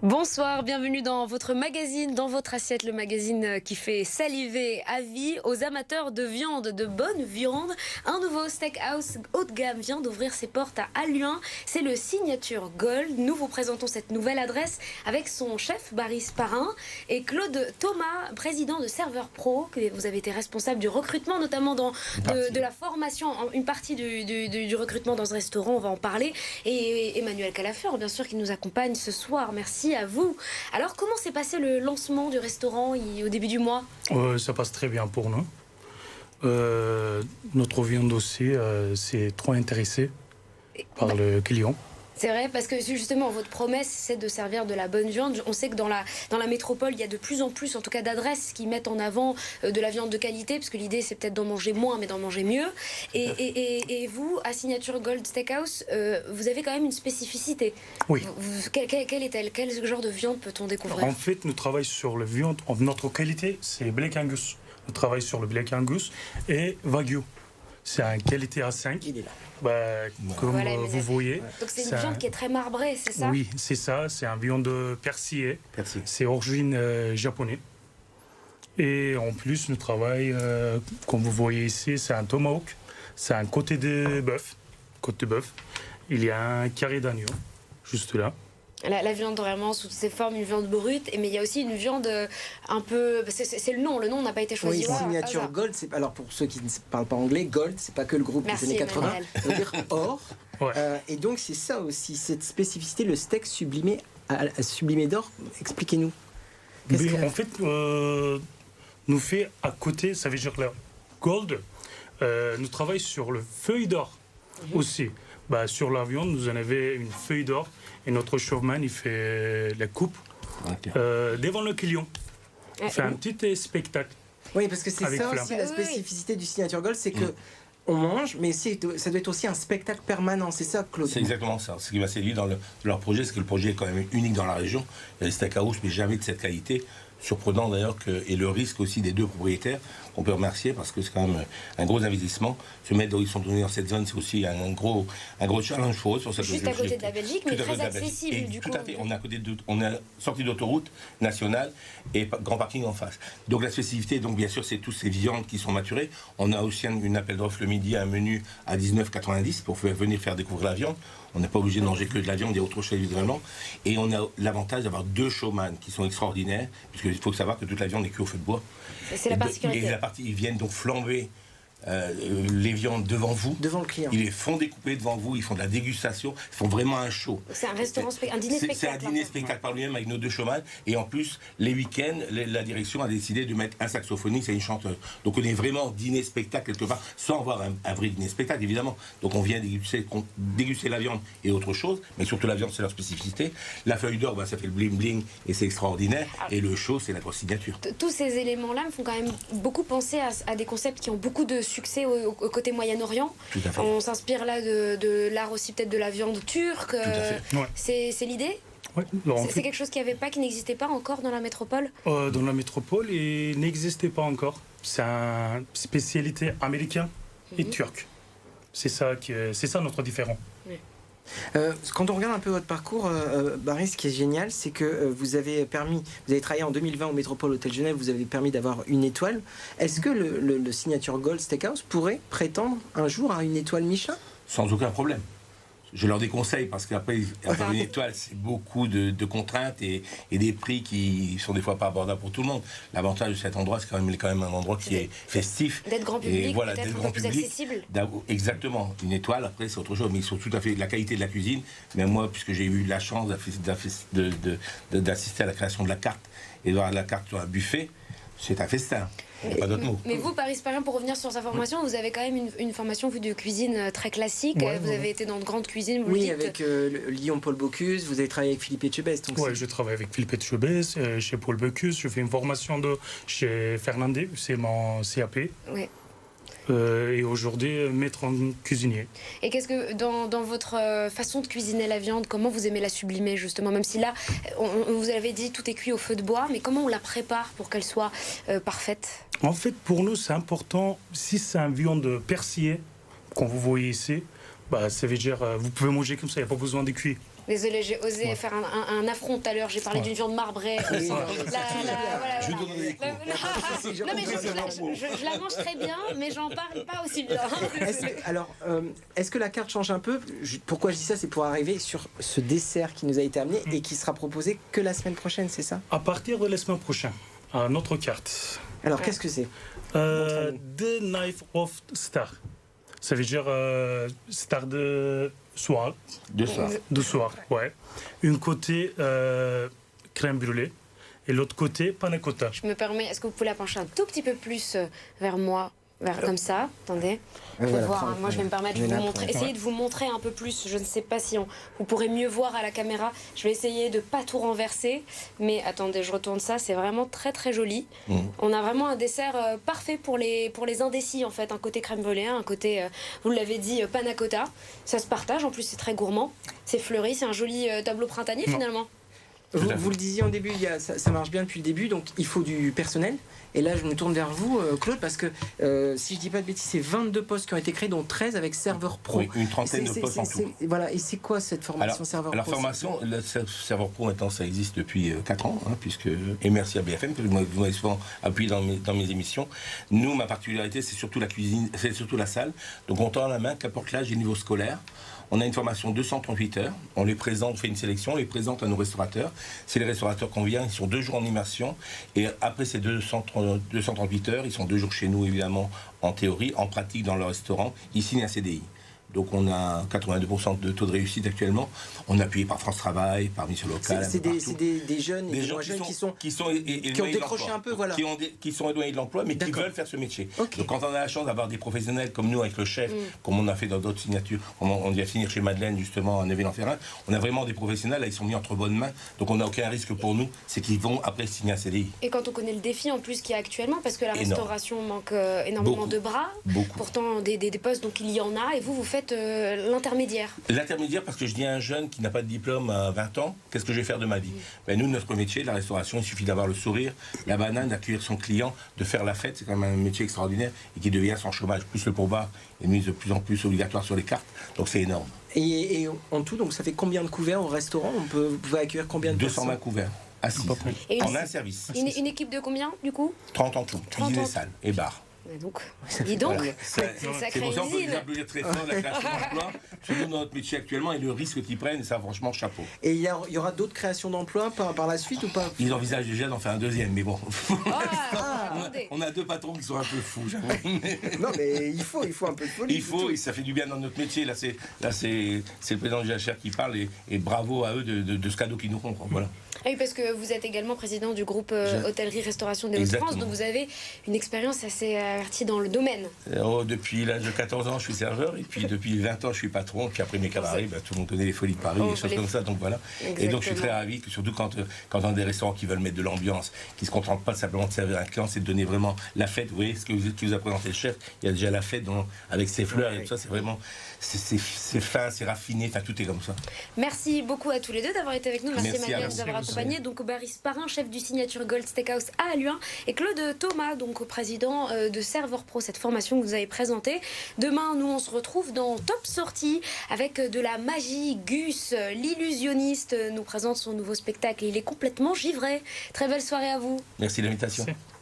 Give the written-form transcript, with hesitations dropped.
Bonsoir, bienvenue dans votre magazine, dans votre assiette, le magazine qui fait saliver à vie aux amateurs de viande, de bonne viande. Un nouveau steakhouse haut de gamme vient d'ouvrir ses portes à Halluin. C'est le Signature Gold. Nous vous présentons cette nouvelle adresse avec son chef Baris Parrain et Claude Thomas, président de Serveur Pro. Vous avez été responsable du recrutement, notamment de la formation, une partie du recrutement dans ce restaurant, on va en parler. Et Emmanuel Calafeur, bien sûr, qui nous accompagne ce soir. Merci à vous. Alors, comment s'est passé le lancement du restaurant au début du mois? Ça passe très bien pour nous. Notre viande aussi, c'est trop intéressé par le client. C'est vrai, parce que justement, votre promesse, c'est de servir de la bonne viande. On sait que dans la métropole, il y a de plus en plus, en tout cas, d'adresses qui mettent en avant de la viande de qualité, parce que l'idée, c'est peut-être d'en manger moins, mais d'en manger mieux. Et vous, à Signature Gold Steakhouse, vous avez quand même une spécificité. Oui. Quelle est-elle? Quel genre de viande peut-on découvrir? En fait, nous travaillons sur la viande. Notre qualité, c'est Black Angus. Nous travaillons sur le Black Angus et Wagyu. C'est une qualité A5. Il est là. Comme voilà, vous voyez. Donc c'est une viande qui est très marbrée, c'est ça? Oui, c'est ça. C'est une viande persillée. C'est d'origine japonaise. Et en plus, nous travaillons, comme vous voyez ici, c'est un tomahawk. C'est un côté de bœuf. Il y a un carré d'agneau, juste là. La viande vraiment sous toutes ses formes, une viande brute, mais il y a aussi une viande un peu... C'est le nom n'a pas été choisi. Oui, Signature Gold, alors pour ceux qui ne parlent pas anglais, Gold, c'est pas que le groupe des années 80, ça veut dire or. Ouais. Et donc c'est ça aussi, cette spécificité, le steak sublimé d'or. Expliquez-nous. En fait, nous fait à côté, ça veut dire là, Gold, nous travaillons sur le feuille d'or aussi. Sur la viande, nous en avons une feuille d'or et notre showman il fait la coupe devant le client. Il fait un petit spectacle. Oui, parce que c'est ça aussi la spécificité du Signature Gold, c'est que on mange, mais ça doit être aussi un spectacle permanent. C'est ça, Claude? C'est exactement ça. Ce qui m'a séduit dans leur projet, c'est que le projet est quand même unique dans la région. Il y a des steakhouse, mais jamais de cette qualité. Surprenant d'ailleurs, et le risque aussi des deux propriétaires, qu'on peut remercier parce que c'est quand même un gros investissement. Se mettre où ils sont donnés dans cette zone, c'est aussi un gros challenge pour eux. Sur cette juste à côté de la Belgique, mais très accessible du coup. Tout à fait, on est sorti d'autoroute nationale et grand parking en face. Donc la spécificité, donc bien sûr, c'est toutes ces viandes qui sont maturées. On a aussi une appel d'offres le midi, un menu à 19,90 pour venir faire découvrir la viande. On n'est pas obligé de manger que de la viande, il y a autre chose évidemment. Et on a l'avantage d'avoir deux showman qui sont extraordinaires, puisqu'il faut savoir que toute la viande est cuite au feu de bois. C'est la particularité. Et ils viennent donc flamber les viandes devant vous. Devant le client. Ils les font découper devant vous, ils font de la dégustation, ils font vraiment un show. C'est un restaurant, un dîner spectacle. C'est un dîner spectacle par lui-même avec nos deux showman. Et en plus, les week-ends, la direction a décidé de mettre un saxophoniste et une chanteuse. Donc on est vraiment dîner spectacle quelque part, sans avoir un vrai dîner spectacle évidemment. Donc on vient déguster la viande et autre chose, mais surtout la viande c'est leur spécificité. La feuille d'or, ça fait le bling bling et c'est extraordinaire. Et le show c'est notre signature. Tous ces éléments-là me font quand même beaucoup penser à des concepts qui ont beaucoup de succès au côté Moyen-Orient. On s'inspire là de l'art aussi peut-être de la viande turque. C'est l'idée? C'est quelque chose qui n'existait pas encore dans la métropole? Dans la métropole, il n'existait pas encore. C'est une spécialité américaine et turque. C'est ça notre différent. Quand on regarde un peu votre parcours, Baris, ce qui est génial, c'est que vous avez travaillé en 2020 au Métropole Hôtel Genève, vous avez permis d'avoir une étoile. Est-ce que le Signature Gold Steakhouse pourrait prétendre un jour à une étoile Michelin? Sans aucun problème. Je leur déconseille parce qu'après, avoir une étoile, c'est beaucoup de contraintes et des prix qui sont des fois pas abordables pour tout le monde. L'avantage de cet endroit, c'est quand même un endroit qui est festif. D'être grand public, voilà, peut-être un peu plus accessible. Exactement. Une étoile, après, c'est autre chose. Mais ils sont tout à fait de la qualité de la cuisine. Mais moi, puisque j'ai eu la chance d'assister à la création de la carte et de voir la carte sur un buffet, c'est un festin. Pas d'autre mot. Mais vous, Baris Parrain, pour revenir sur sa formation, vous avez quand même une formation de cuisine très classique. Vous avez été dans de grandes cuisines. Oui, avec Lyon Paul Bocuse. Vous avez travaillé avec Philippe Etchebest. Oui, je travaille avec Philippe Etchebest, chez Paul Bocuse. Je fais une formation chez Fernandez, c'est mon CAP. Oui. Et aujourd'hui, maître en cuisinier. Et qu'est-ce que, dans votre façon de cuisiner la viande, comment vous aimez la sublimer justement? Même si là, vous avez dit tout est cuit au feu de bois, mais comment on la prépare pour qu'elle soit parfaite? En fait, pour nous, c'est important, si c'est un viande persillée, comme vous voyez ici, ça veut dire vous pouvez manger comme ça, il n'y a pas besoin de cuire. Désolée, j'ai osé faire un affront tout à l'heure. J'ai parlé d'une viande marbrée. Je vais donner des cours. Non, mais je la mange très bien, mais j'en parle pas aussi bien. Est-ce que la carte change un peu? Pourquoi je dis ça? C'est pour arriver sur ce dessert qui nous a été amené et qui sera proposé que la semaine prochaine, c'est ça? À partir de la semaine prochaine, à notre carte. Alors, qu'est-ce que c'est? The Knife of Star. Ça veut dire star de soir. De soir, ouais. Une côté crème brûlée et l'autre côté panna cotta. Je me permets, est-ce que vous pouvez la pencher un tout petit peu plus vers moi? Comme ça, attendez. Voilà, voir, hein. Moi, je vais me permettre de vous montrer. Essayez de vous montrer un peu plus. Je ne sais pas si vous pourrez mieux voir à la caméra. Je vais essayer de pas tout renverser. Mais attendez, je retourne ça. C'est vraiment très très joli. On a vraiment un dessert parfait pour les indécis en fait. Un côté crème brûlée, un côté, vous l'avez dit, panna cotta. Ça se partage. En plus, c'est très gourmand. C'est fleuri. C'est un joli tableau printanier finalement. Vous le disiez en début, ça marche bien depuis le début, donc il faut du personnel. Et là, je me tourne vers vous, Claude, parce que si je dis pas de bêtises, c'est 22 postes qui ont été créés, dont 13 avec serveur pro. Oui, une trentaine de postes en tout. Voilà, et c'est quoi cette formation serveur pro? La formation, le serveur pro, maintenant, ça existe depuis 4 ans, puisque, et merci à BFM, parce que vous m'avez souvent appuyé dans mes émissions. Nous, ma particularité, c'est surtout la cuisine, c'est surtout la salle. Donc on tend la main, qu'importe l'âge et niveau scolaire. On a une formation 238 heures, on les présente, on fait une sélection, on les présente à nos restaurateurs. C'est les restaurateurs qu'on vient, ils sont 2 jours en immersion. Et après ces 238 heures, ils sont 2 jours chez nous, évidemment, en théorie, en pratique dans leur restaurant, ils signent un CDI. Donc on a 82% de taux de réussite actuellement. On est appuyé par France Travail, par Mission Locale. C'est des jeunes et des moins jeunes qui ont décroché un peu, voilà. Qui sont éloignés de l'emploi, mais qui veulent faire ce métier. Okay. Donc quand on a la chance d'avoir des professionnels comme nous avec le chef, comme on a fait dans d'autres signatures, on vient finir chez Madeleine justement à Neuville-en-Ferrain, on a vraiment des professionnels, là, ils sont mis entre bonnes mains. Donc on n'a aucun risque pour nous, c'est qu'ils vont après signer un CDI. Et quand on connaît le défi en plus qu'il y a actuellement, parce que la restauration manque énormément de bras, pourtant des postes, donc il y en a, et vous faites l'intermédiaire. L'intermédiaire, parce que je dis à un jeune qui n'a pas de diplôme à 20 ans, qu'est-ce que je vais faire de ma vie? Ben nous, notre métier, la restauration, il suffit d'avoir le sourire, la banane, d'accueillir son client, de faire la fête. C'est quand même un métier extraordinaire et qui devient sans chômage. Plus le pourboire est mis de plus en plus obligatoire sur les cartes, donc c'est énorme. Et en tout, donc ça fait combien de couverts au restaurant? Vous pouvez accueillir combien de 220 personnes? couverts. Assis. En un service. Une équipe de combien, du coup? 30 en tout. Cuisine et salle et bar. Donc, dis donc, voilà. c'est C'est pour ça qu'on peut les applaudir très fort, la création d'emplois, surtout dans notre métier actuellement, et le risque qu'ils prennent, ça, franchement, chapeau. Et il y aura d'autres créations d'emplois par la suite ou pas? Ils envisagent déjà d'en faire un deuxième, mais bon. Attendez. On a 2 patrons qui sont un peu fous, j'avoue. Non, mais il faut un peu de folie. Il faut, et ça fait du bien dans notre métier. Là, c'est le président du GHR qui parle, et bravo à eux de ce cadeau qu'ils nous font. Voilà. Oui, parce que vous êtes également président du groupe Hôtellerie-Restauration des Hauts-de-France, donc vous avez une expérience assez avertie dans le domaine. Depuis l'âge de 14 ans, je suis serveur, et puis depuis 20 ans, je suis patron. Puis après mes cabarets, tout le monde connaît les Folies de Paris, des choses comme ça, donc voilà. Exactement. Et donc je suis très ravi, que surtout quand on a des restaurants qui veulent mettre de l'ambiance, qui ne se contentent pas simplement de servir un client, c'est de donner vraiment la fête. Vous voyez ce qui vous a présenté le chef, il y a déjà la fête avec ses fleurs et tout ça, c'est vraiment, c'est fin, c'est raffiné, tout est comme ça. Merci beaucoup à tous les deux d'avoir été avec nous. Merci Emmanuel de nous avoir accompagnés. Donc Baris Parrain, chef du Signature Gold Steakhouse à Alluin, et Claude Thomas, donc président de Serveur Pro, cette formation que vous avez présentée. Demain, nous on se retrouve dans Top Sortie avec de la magie. Gus, l'illusionniste, nous présente son nouveau spectacle et il est complètement givré. Très belle soirée à vous. Merci de l'invitation. Merci.